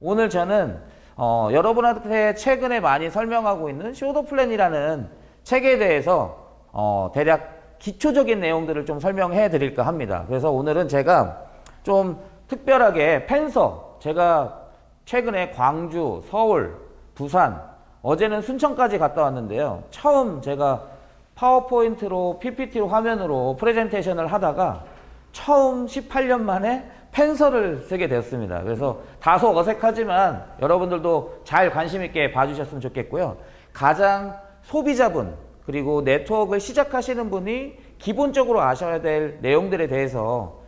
오늘 저는 여러분한테 최근에 많이 설명하고 있는 쇼도플랜이라는 책에 대해서 대략 기초적인 내용들을 좀 설명해 드릴까 합니다. 그래서 오늘은 제가 좀 특별하게 펜서, 제가 최근에 광주, 서울, 부산, 어제는 순천까지 갔다 왔는데요. 처음 제가 파워포인트로 PPT로 화면으로 프레젠테이션을 하다가 처음 18년 만에 펜서를 쓰게 되었습니다. 그래서 다소 어색하지만 여러분들도 잘 관심 있게 봐주셨으면 좋겠고요. 가장 소비자분 그리고 네트워크를 시작하시는 분이 기본적으로 아셔야 될 내용들에 대해서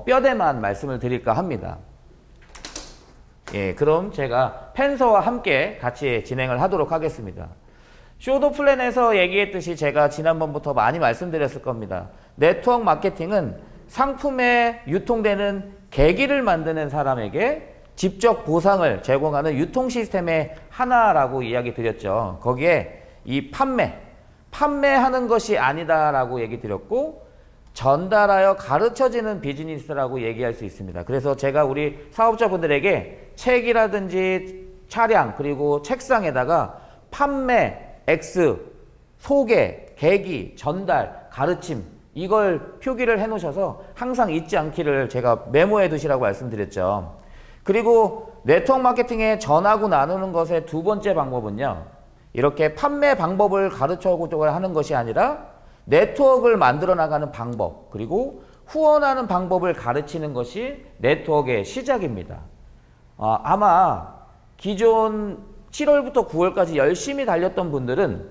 뼈대만 말씀을 드릴까 합니다. 예, 그럼 제가 펜서와 함께 같이 진행을 하도록 하겠습니다. 쇼도플랜에서 얘기했듯이 제가 지난번부터 많이 말씀드렸을 겁니다. 네트워크 마케팅은 상품에 유통되는 계기를 만드는 사람에게 직접 보상을 제공하는 유통 시스템의 하나라고 이야기 드렸죠. 거기에 이 판매하는 것이 아니다라고 얘기 드렸고, 전달하여 가르쳐지는 비즈니스라고 얘기할 수 있습니다. 그래서 제가 우리 사업자분들에게 책이라든지 차량 그리고 책상에다가 판매, X, 소개, 계기, 전달, 가르침 이걸 표기를 해 놓으셔서 항상 잊지 않기를 제가 메모해 두시라고 말씀드렸죠. 그리고 네트워크 마케팅에 전하고 나누는 것의 두 번째 방법은요, 이렇게 판매 방법을 가르쳐보려고 하는 것이 아니라 네트워크를 만들어 나가는 방법, 그리고 후원하는 방법을 가르치는 것이 네트워크의 시작입니다. 아마 기존 7월부터 9월까지 열심히 달렸던 분들은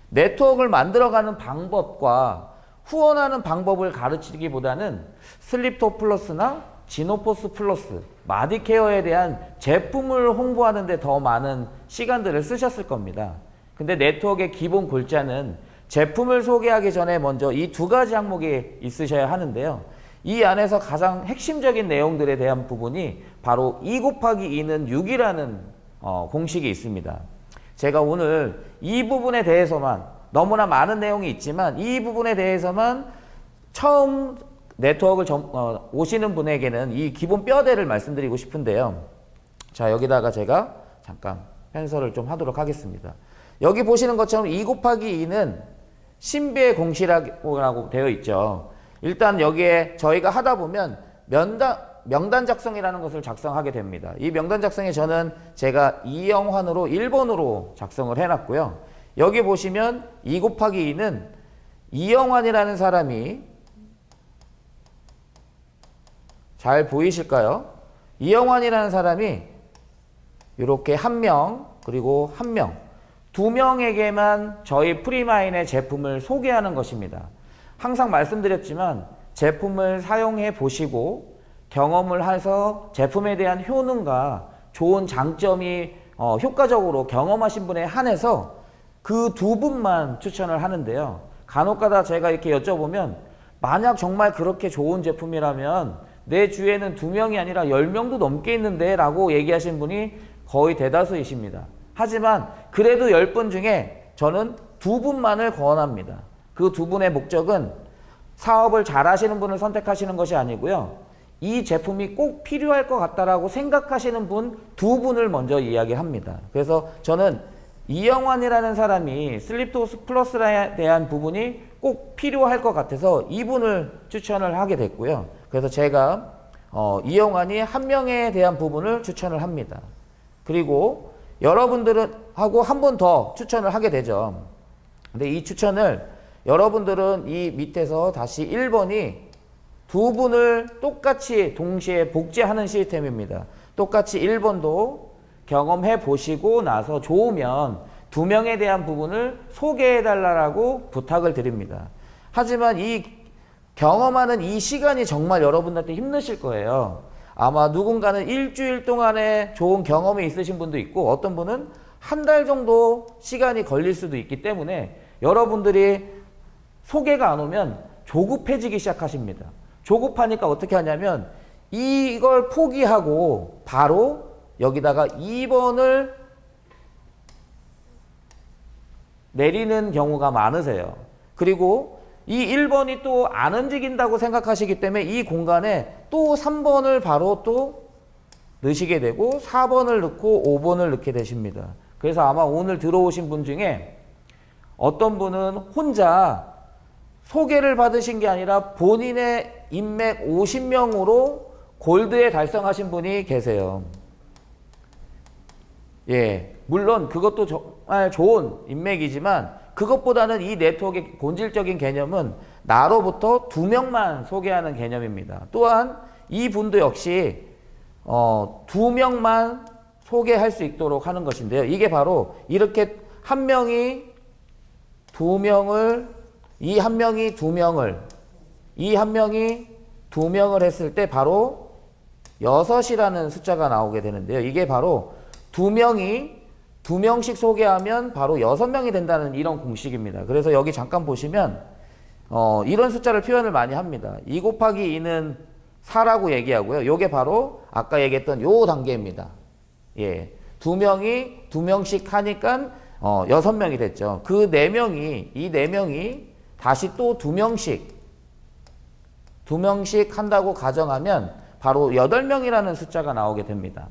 네트워크를 만들어가는 방법과 후원하는 방법을 가르치기보다는 슬립토 플러스나 지노포스 플러스, 마디케어에 대한 제품을 홍보하는 데 더 많은 시간들을 쓰셨을 겁니다. 근데 네트워크의 기본 골자는 제품을 소개하기 전에 먼저 이 두 가지 항목이 있으셔야 하는데요. 이 안에서 가장 핵심적인 내용들에 대한 부분이 바로 2 곱하기 2는 6이라는 공식이 있습니다. 제가 오늘 이 부분에 대해서만, 너무나 많은 내용이 있지만 이 부분에 대해서만 처음 네트워크를 오시는 분에게는 이 기본 뼈대를 말씀드리고 싶은데요. 자, 여기다가 제가 잠깐 펜서를 좀 하도록 하겠습니다. 여기 보시는 것처럼 2 곱하기 2는 신비의 공식이라고 되어 있죠. 일단 여기에 저희가 하다 보면 명단 작성이라는 것을 작성하게 됩니다. 이 명단 작성에 저는 제가 이영환으로 1번으로 작성을 해놨고요. 여기 보시면 2 곱하기 2는 이영환이라는 사람이, 잘 보이실까요? 이영환이라는 사람이 이렇게 한 명, 그리고 한 명, 두 명에게만 저희 프리마인의 제품을 소개하는 것입니다. 항상 말씀드렸지만 제품을 사용해 보시고 경험을 해서 제품에 대한 효능과 좋은 장점이 효과적으로 경험하신 분에 한해서 그 두 분만 추천을 하는데요. 간혹가다 제가 이렇게 여쭤보면 만약 정말 그렇게 좋은 제품이라면 내 주위에는 2명이 아니라 10명도 넘게 있는데 라고 얘기하신 분이 거의 대다수이십니다. 하지만 그래도 10분 중에 저는 2분만을 권합니다. 그 2분의 목적은 사업을 잘 하시는 분을 선택하시는 것이 아니고요. 이 제품이 꼭 필요할 것 같다라고 생각하시는 분 2분을 먼저 이야기합니다. 그래서 저는 이영환이라는 사람이 슬립토스 플러스에 대한 부분이 꼭 필요할 것 같아서 이분을 추천을 하게 됐고요. 그래서 제가 이영환이 한 명에 대한 부분을 추천을 합니다. 그리고 여러분들은 하고 한 번 더 추천을 하게 되죠. 근데 이 추천을 여러분들은 이 밑에서 다시 1번이 두 분을 똑같이 동시에 복제하는 시스템입니다. 똑같이 1번도 경험해 보시고 나서 좋으면 2명에 대한 부분을 소개해 달라고 부탁을 드립니다. 하지만 이 경험하는 이 시간이 정말 여러분들한테 힘드실 거예요. 아마 누군가는 일주일 동안에 좋은 경험이 있으신 분도 있고 어떤 분은 한 달 정도 시간이 걸릴 수도 있기 때문에 여러분들이 소개가 안 오면 조급해지기 시작하십니다. 조급하니까 어떻게 하냐면 이걸 포기하고 바로 여기다가 2번을 내리는 경우가 많으세요. 그리고 이 1번이 또 안 움직인다고 생각하시기 때문에 이 공간에 또 3번을 바로 또 넣으시게 되고 4번을 넣고 5번을 넣게 되십니다. 그래서 아마 오늘 들어오신 분 중에 어떤 분은 혼자 소개를 받으신 게 아니라 본인의 인맥 50명으로 골드에 달성하신 분이 계세요. 예, 물론 그것도 정말 좋은 인맥이지만 그것보다는 이 네트워크의 본질적인 개념은 나로부터 2명만 소개하는 개념입니다. 또한 이 분도 역시 2명만 소개할 수 있도록 하는 것인데요. 이게 바로 이렇게 한 명이 2명을, 이 한 명이 2명을, 이 한 명이 2명을 했을 때 바로 6이라는 숫자가 나오게 되는데요. 이게 바로 2명이 2명씩 소개하면 바로 6명이 된다는 이런 공식입니다. 그래서 여기 잠깐 보시면 이런 숫자를 표현을 많이 합니다. 2 곱하기 2는 4라고 얘기하고요. 요게 바로 아까 얘기했던 요 단계입니다. 예. 2명이 2명씩 하니까 6명이 됐죠. 그 4명이, 이 4명이 다시 또 2명씩 한다고 가정하면 바로 8명이라는 숫자가 나오게 됩니다.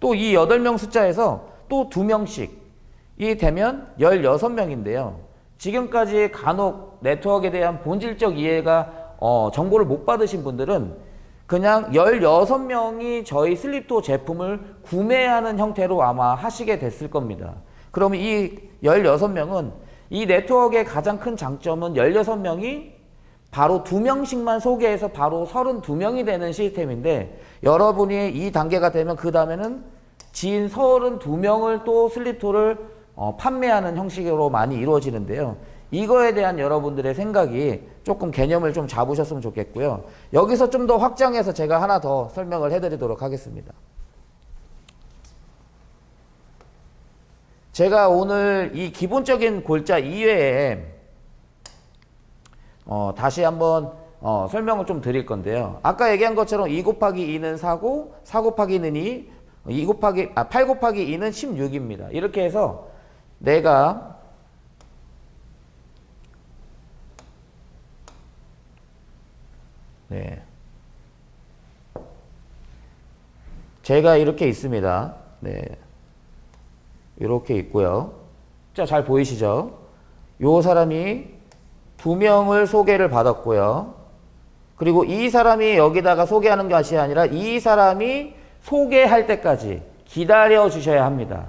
또 이 8명 숫자에서 또 2명씩이 되면 16명인데요. 지금까지 간혹 네트워크에 대한 본질적 이해가 정보를 못 받으신 분들은 그냥 16명이 저희 슬립토 제품을 구매하는 형태로 아마 하시게 됐을 겁니다. 그러면 이 16명은 이 네트워크의 가장 큰 장점은 16명이 바로 2명씩만 소개해서 바로 32명이 되는 시스템인데, 여러분이 이 단계가 되면 그 다음에는 지인 32명을 또 슬립토를 판매하는 형식으로 많이 이루어지는데요. 이거에 대한 여러분들의 생각이 조금 개념을 좀 잡으셨으면 좋겠고요. 여기서 좀 더 확장해서 제가 하나 더 설명을 해드리도록 하겠습니다. 제가 오늘 이 기본적인 골자 이외에 다시 한번 설명을 좀 드릴 건데요. 아까 얘기한 것처럼 2 곱하기 2는 4고 4 곱하기 2는 8 곱하기 2는 16입니다. 이렇게 해서 내가 제가 이렇게 있습니다. 네. 이렇게 있고요. 자, 잘 보이시죠? 요 사람이 2명을 소개를 받았고요. 그리고 이 사람이 여기다가 소개하는 것이 아니라 이 사람이 소개할 때까지 기다려 주셔야 합니다.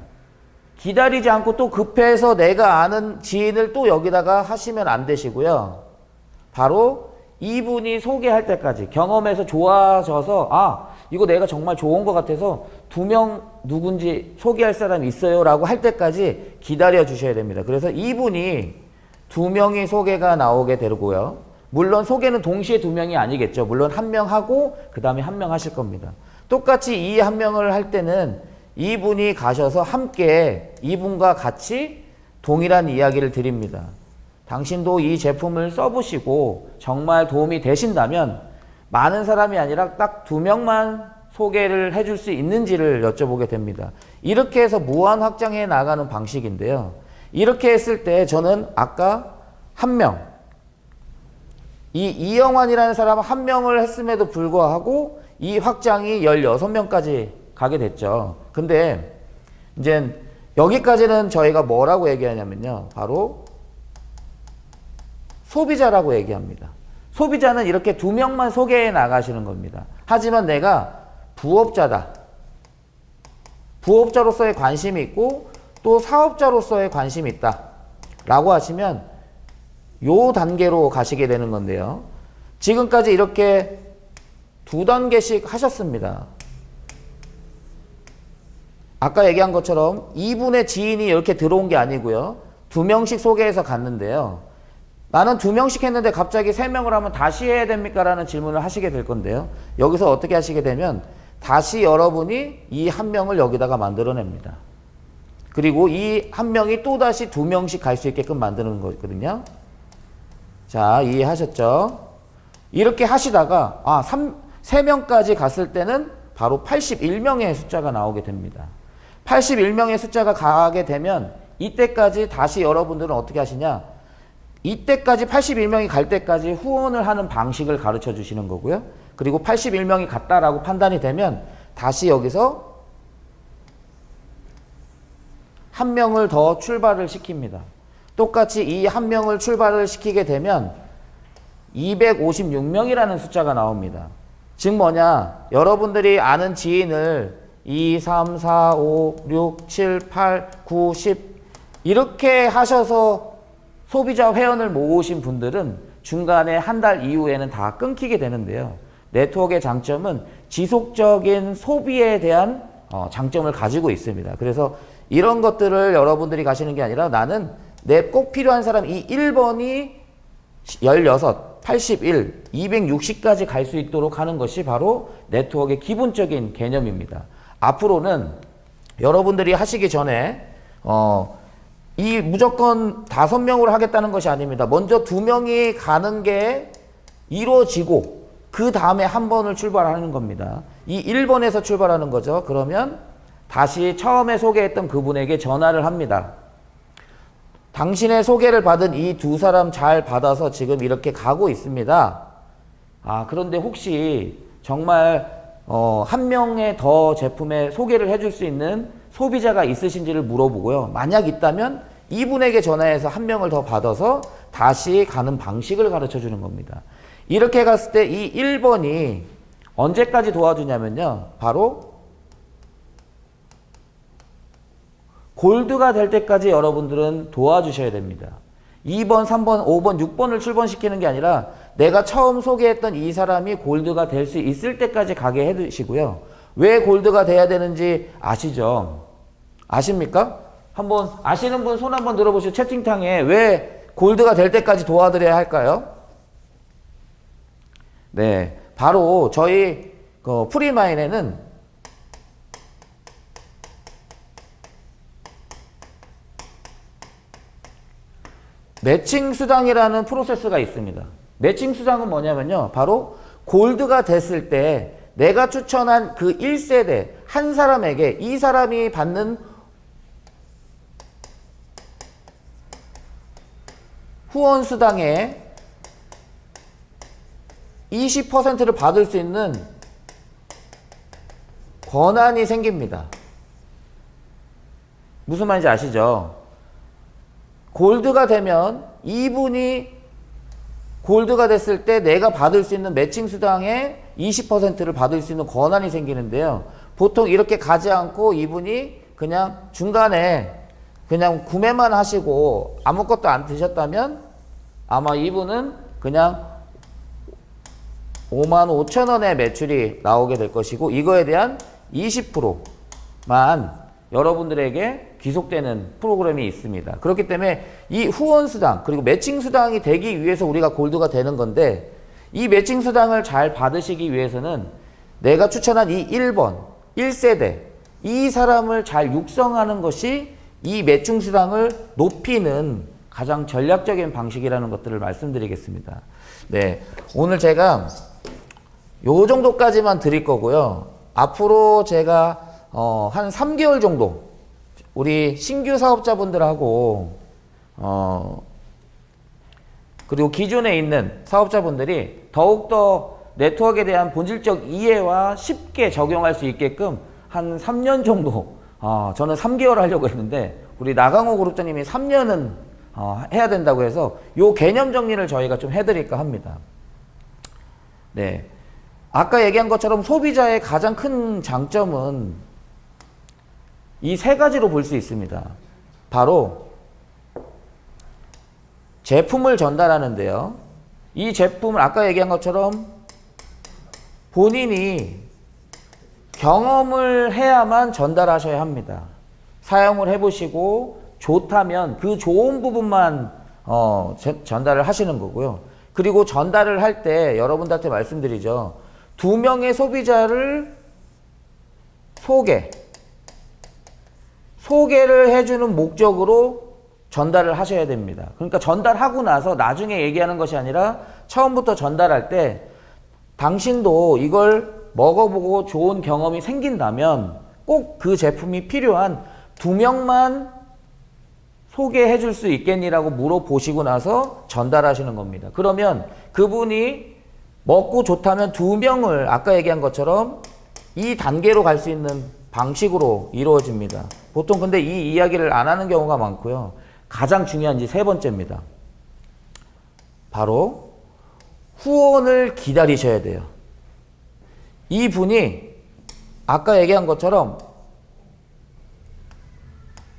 기다리지 않고 또 급해서 내가 아는 지인을 또 여기다가 하시면 안 되시고요. 바로 이분이 소개할 때까지 경험해서 좋아져서 이거 내가 정말 좋은 것 같아서 2명 누군지 소개할 사람이 있어요 라고 할 때까지 기다려 주셔야 됩니다. 그래서 이분이 2명이 소개가 나오게 되고요. 물론 소개는 동시에 2명이 아니겠죠. 물론 1명 하고 그 다음에 1명 하실 겁니다. 똑같이 이 1명을 할 때는 이분이 가셔서 함께 이분과 같이 동일한 이야기를 드립니다. 당신도 이 제품을 써보시고 정말 도움이 되신다면 많은 사람이 아니라 딱 2명만 소개를 해줄 수 있는지를 여쭤보게 됩니다. 이렇게 해서 무한 확장해 나가는 방식인데요. 이렇게 했을 때 저는 아까 1명, 이 이영환이라는 사람은 1명을 했음에도 불구하고 이 확장이 16명까지 가게 됐죠. 근데 이제 여기까지는 저희가 뭐라고 얘기하냐면요. 바로 소비자라고 얘기합니다. 소비자는 이렇게 2명만 소개해 나가시는 겁니다. 하지만 내가 부업자다. 부업자로서의 관심이 있고 또 사업자로서의 관심이 있다. 라고 하시면 요 단계로 가시게 되는 건데요. 지금까지 이렇게 2단계씩 하셨습니다. 아까 얘기한 것처럼 이분의 지인이 이렇게 들어온 게 아니고요. 2명씩 소개해서 갔는데요. 나는 2명씩 했는데 갑자기 3명을 하면 다시 해야 됩니까? 라는 질문을 하시게 될 건데요. 여기서 어떻게 하시게 되면 다시 여러분이 이 1명을 여기다가 만들어냅니다. 그리고 이 1명이 또다시 2명씩 갈 수 있게끔 만드는 거거든요. 자, 이해하셨죠? 이렇게 하시다가 3명까지 갔을 때는 바로 81명의 숫자가 나오게 됩니다. 81명의 숫자가 가게 되면 이때까지 다시 여러분들은 어떻게 하시냐? 이때까지 81명이 갈 때까지 후원을 하는 방식을 가르쳐 주시는 거고요. 그리고 81명이 갔다라고 판단이 되면 다시 여기서 한 명을 더 출발을 시킵니다. 똑같이 이 한 명을 출발을 시키게 되면 256명이라는 숫자가 나옵니다. 즉 뭐냐, 여러분들이 아는 지인을 2, 3, 4, 5, 6, 7, 8, 9, 10 이렇게 하셔서 소비자 회원을 모으신 분들은 중간에 한 달 이후에는 다 끊기게 되는데요. 네트워크의 장점은 지속적인 소비에 대한 장점을 가지고 있습니다. 그래서 이런 것들을 여러분들이 가시는 게 아니라 나는 내 꼭 필요한 사람 이 1번이 16, 81, 260까지 갈 수 있도록 하는 것이 바로 네트워크의 기본적인 개념입니다. 앞으로는 여러분들이 하시기 전에 이 무조건 5명으로 하겠다는 것이 아닙니다. 먼저 2명이 가는 게 이루어지고 그 다음에 한 번을 출발하는 겁니다. 이 1번에서 출발하는 거죠. 그러면 다시 처음에 소개했던 그분에게 전화를 합니다. 당신의 소개를 받은 이 2사람 잘 받아서 지금 이렇게 가고 있습니다. 그런데 혹시 정말 한 명의 더 제품의 소개를 해줄 수 있는 소비자가 있으신지를 물어보고요. 만약 있다면 이분에게 전화해서 한 명을 더 받아서 다시 가는 방식을 가르쳐 주는 겁니다. 이렇게 갔을 때 이 1번이 언제까지 도와주냐면요. 바로 골드가 될 때까지 여러분들은 도와주셔야 됩니다. 2번, 3번, 5번, 6번을 출번시키는 게 아니라 내가 처음 소개했던 이 사람이 골드가 될 수 있을 때까지 가게 해두시고요. 왜 골드가 돼야 되는지 아시죠? 아십니까? 한번 아시는 분 손 한번 들어보시죠. 채팅창에 왜 골드가 될 때까지 도와드려야 할까요? 네, 바로 저희 프리마인에는 매칭 수당이라는 프로세스가 있습니다. 매칭 수당은 뭐냐면요. 바로 골드가 됐을 때 내가 추천한 그 1세대 한 사람에게 이 사람이 받는 후원 수당의 20%를 받을 수 있는 권한이 생깁니다. 무슨 말인지 아시죠? 골드가 되면 이분이 골드가 됐을 때 내가 받을 수 있는 매칭 수당의 20%를 받을 수 있는 권한이 생기는데요. 보통 이렇게 가지 않고 이분이 그냥 중간에 그냥 구매만 하시고 아무것도 안 드셨다면 아마 이분은 그냥 55,000원의 매출이 나오게 될 것이고 이거에 대한 20%만 여러분들에게 귀속되는 프로그램이 있습니다. 그렇기 때문에 이 후원 수당 그리고 매칭 수당이 되기 위해서 우리가 골드가 되는 건데 이 매칭 수당을 잘 받으시기 위해서는 내가 추천한 이 1번 1세대 이 사람을 잘 육성하는 것이 이 매칭 수당을 높이는 가장 전략적인 방식이라는 것들을 말씀드리겠습니다. 네, 오늘 제가 요 정도까지만 드릴 거고요. 앞으로 제가 한 3개월 정도 우리 신규 사업자분들하고 그리고 기존에 있는 사업자분들이 더욱더 네트워크에 대한 본질적 이해와 쉽게 적용할 수 있게끔 한 3년 정도 저는 3개월 하려고 했는데 우리 나강호 그룹장님이 3년은 해야 된다고 해서 요 개념 정리를 저희가 좀 해드릴까 합니다. 네, 아까 얘기한 것처럼 소비자의 가장 큰 장점은 이 3가지로 볼 수 있습니다. 바로 제품을 전달하는데요. 이 제품을 아까 얘기한 것처럼 본인이 경험을 해야만 전달하셔야 합니다. 사용을 해보시고 좋다면 그 좋은 부분만 전달을 하시는 거고요. 그리고 전달을 할 때 여러분들한테 말씀드리죠. 2명의 소비자를 소개를 해주는 목적으로 전달을 하셔야 됩니다. 그러니까 전달하고 나서 나중에 얘기하는 것이 아니라 처음부터 전달할 때 당신도 이걸 먹어보고 좋은 경험이 생긴다면 꼭 그 제품이 필요한 2명만 소개해 줄 수 있겠니라고 물어보시고 나서 전달하시는 겁니다. 그러면 그분이 먹고 좋다면 2명을 아까 얘기한 것처럼 이 단계로 갈 수 있는 방식으로 이루어집니다. 보통 근데 이 이야기를 안 하는 경우가 많고요. 가장 중요한 이제 세 번째입니다. 바로 후원을 기다리셔야 돼요. 이 분이 아까 얘기한 것처럼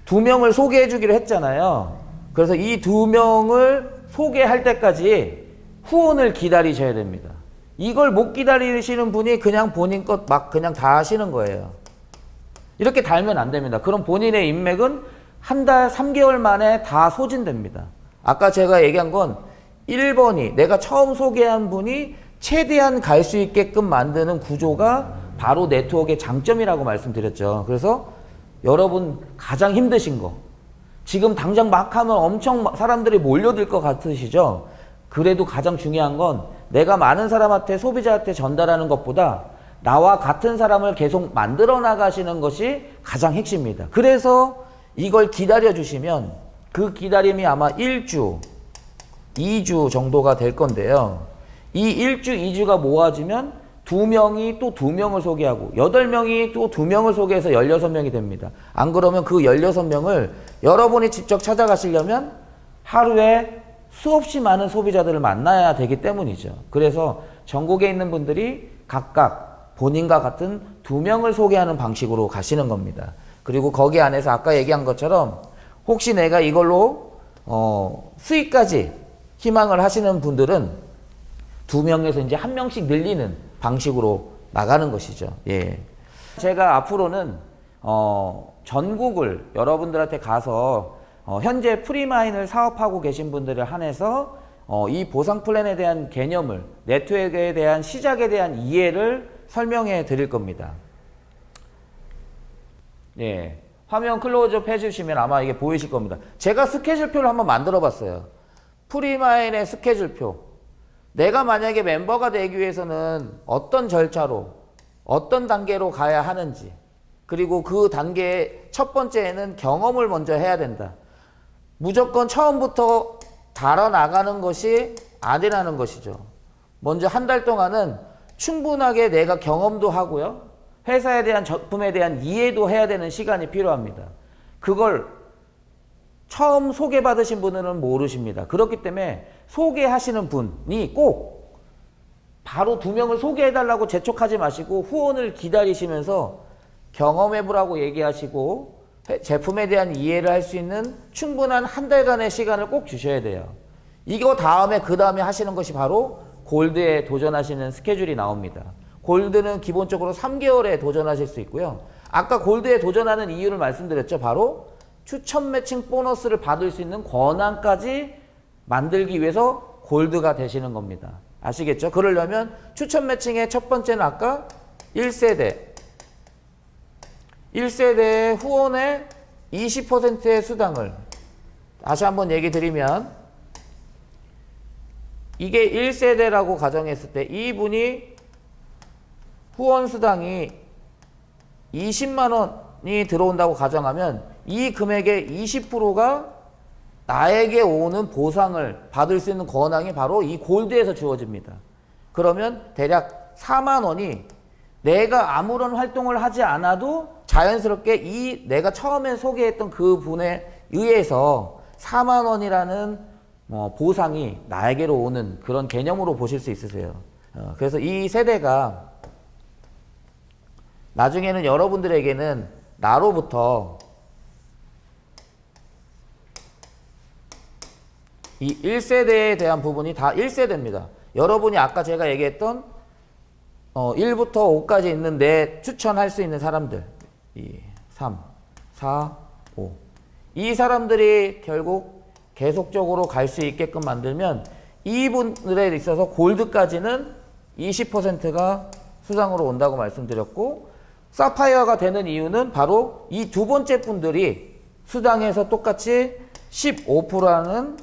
2명을 소개해 주기로 했잖아요. 그래서 이 2명을 소개할 때까지 후원을 기다리셔야 됩니다. 이걸 못 기다리시는 분이 그냥 본인 것 막 그냥 다 하시는 거예요. 이렇게 달면 안 됩니다. 그럼 본인의 인맥은 한 달, 3개월 만에 다 소진됩니다. 아까 제가 얘기한 건 1번이 내가 처음 소개한 분이 최대한 갈 수 있게끔 만드는 구조가 바로 네트워크의 장점이라고 말씀드렸죠. 그래서 여러분 가장 힘드신 거, 지금 당장 막 하면 엄청 사람들이 몰려들 것 같으시죠? 그래도 가장 중요한 건 내가 많은 사람한테, 소비자한테 전달하는 것보다 나와 같은 사람을 계속 만들어 나가시는 것이 가장 핵심입니다. 그래서 이걸 기다려 주시면 그 기다림이 아마 1주, 2주 정도가 될 건데요. 이 1주, 2주가 모아지면 2명이 또 2명을 소개하고 8명이 또 2명을 소개해서 16명이 됩니다. 안 그러면 그 16명을 여러분이 직접 찾아가시려면 하루에 수없이 많은 소비자들을 만나야 되기 때문이죠. 그래서 전국에 있는 분들이 각각 본인과 같은 2명을 소개하는 방식으로 가시는 겁니다. 그리고 거기 안에서 아까 얘기한 것처럼 혹시 내가 이걸로 수익까지 희망을 하시는 분들은 2명에서 이제 1명씩 늘리는 방식으로 나가는 것이죠. 예. 제가 앞으로는 전국을 여러분들한테 가서 현재 프리마인을 사업하고 계신 분들을 한해서 이 보상 플랜에 대한 개념을, 네트워크에 대한 시작에 대한 이해를 설명해 드릴 겁니다. 예. 화면 클로즈업 해주시면 아마 이게 보이실 겁니다. 제가 스케줄표를 한번 만들어 봤어요. 프리마인의 스케줄표. 내가 만약에 멤버가 되기 위해서는 어떤 절차로, 어떤 단계로 가야 하는지, 그리고 그 단계의 첫 번째에는 경험을 먼저 해야 된다. 무조건 처음부터 달아나가는 것이 아니라는 것이죠. 먼저 한 달 동안은 충분하게 내가 경험도 하고요. 회사에 대한 제품에 대한 이해도 해야 되는 시간이 필요합니다. 그걸 처음 소개받으신 분들은 모르십니다. 그렇기 때문에 소개하시는 분이 꼭 바로 2명을 소개해달라고 재촉하지 마시고 후원을 기다리시면서 경험해보라고 얘기하시고 제품에 대한 이해를 할 수 있는 충분한 한 달간의 시간을 꼭 주셔야 돼요. 이거 다음에 그 다음에 하시는 것이 바로 골드에 도전하시는 스케줄이 나옵니다. 골드는 기본적으로 3개월에 도전하실 수 있고요. 아까 골드에 도전하는 이유를 말씀드렸죠. 바로 추천 매칭 보너스를 받을 수 있는 권한까지 만들기 위해서 골드가 되시는 겁니다. 아시겠죠? 그러려면 추천 매칭의 첫 번째는 아까 1세대 후원의 20%의 수당을 다시 한번 얘기 드리면 이게 1세대라고 가정했을 때 이분이 후원 수당이 20만 원이 들어온다고 가정하면 이 금액의 20%가 나에게 오는 보상을 받을 수 있는 권한이 바로 이 골드에서 주어집니다. 그러면 대략 4만 원이 내가 아무런 활동을 하지 않아도 자연스럽게 이 내가 처음에 소개했던 그 분에 의해서 4만 원이라는 보상이 나에게로 오는 그런 개념으로 보실 수 있으세요. 그래서 이 세대가 나중에는 여러분들에게는 나로부터 이 1세대에 대한 부분이 다 1세대입니다. 여러분이 아까 제가 얘기했던 1부터 5까지 있는 내 추천할 수 있는 사람들 2, 3, 4, 5 이 사람들이 결국 계속적으로 갈 수 있게끔 만들면 이분들에 있어서 골드까지는 20%가 수당으로 온다고 말씀드렸고 사파이어가 되는 이유는 바로 이 두 번째 분들이 수당에서 똑같이 15%라는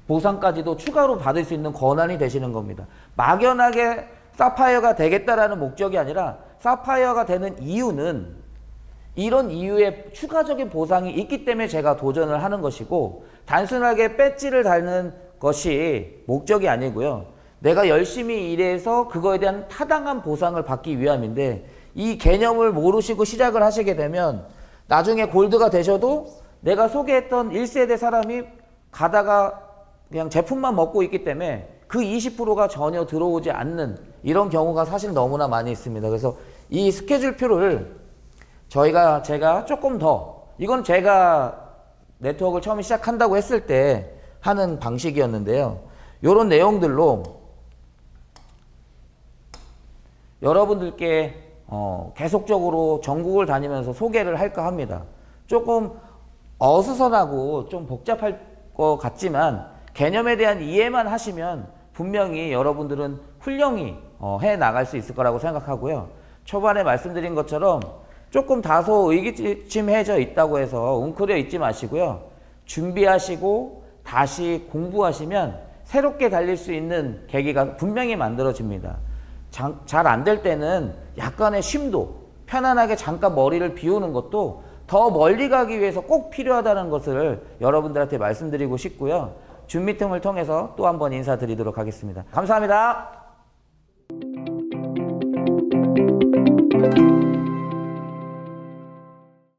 보상까지도 추가로 받을 수 있는 권한이 되시는 겁니다. 막연하게 사파이어가 되겠다라는 목적이 아니라 사파이어가 되는 이유는 이런 이유의 추가적인 보상이 있기 때문에 제가 도전을 하는 것이고 단순하게 배지를 달는 것이 목적이 아니고요. 내가 열심히 일해서 그거에 대한 타당한 보상을 받기 위함인데 이 개념을 모르시고 시작을 하시게 되면 나중에 골드가 되셔도 내가 소개했던 1세대 사람이 가다가 그냥 제품만 먹고 있기 때문에 그 20%가 전혀 들어오지 않는 이런 경우가 사실 너무나 많이 있습니다. 그래서 이 스케줄표를 제가 조금 더, 이건 제가 네트워크를 처음 시작한다고 했을 때 하는 방식이었는데요. 이런 내용들로 여러분들께 계속적으로 전국을 다니면서 소개를 할까 합니다. 조금 어수선하고 좀 복잡할 것 같지만 개념에 대한 이해만 하시면 분명히 여러분들은 훌륭히 해 나갈 수 있을 거라고 생각하고요. 초반에 말씀드린 것처럼 조금 다소 의기침해져 있다고 해서 웅크려 있지 마시고요. 준비하시고 다시 공부하시면 새롭게 달릴 수 있는 계기가 분명히 만들어집니다. 잘 안 될 때는 약간의 쉼도, 편안하게 잠깐 머리를 비우는 것도 더 멀리 가기 위해서 꼭 필요하다는 것을 여러분들한테 말씀드리고 싶고요. 줌 미팅을 통해서 또 한번 인사드리도록 하겠습니다. 감사합니다.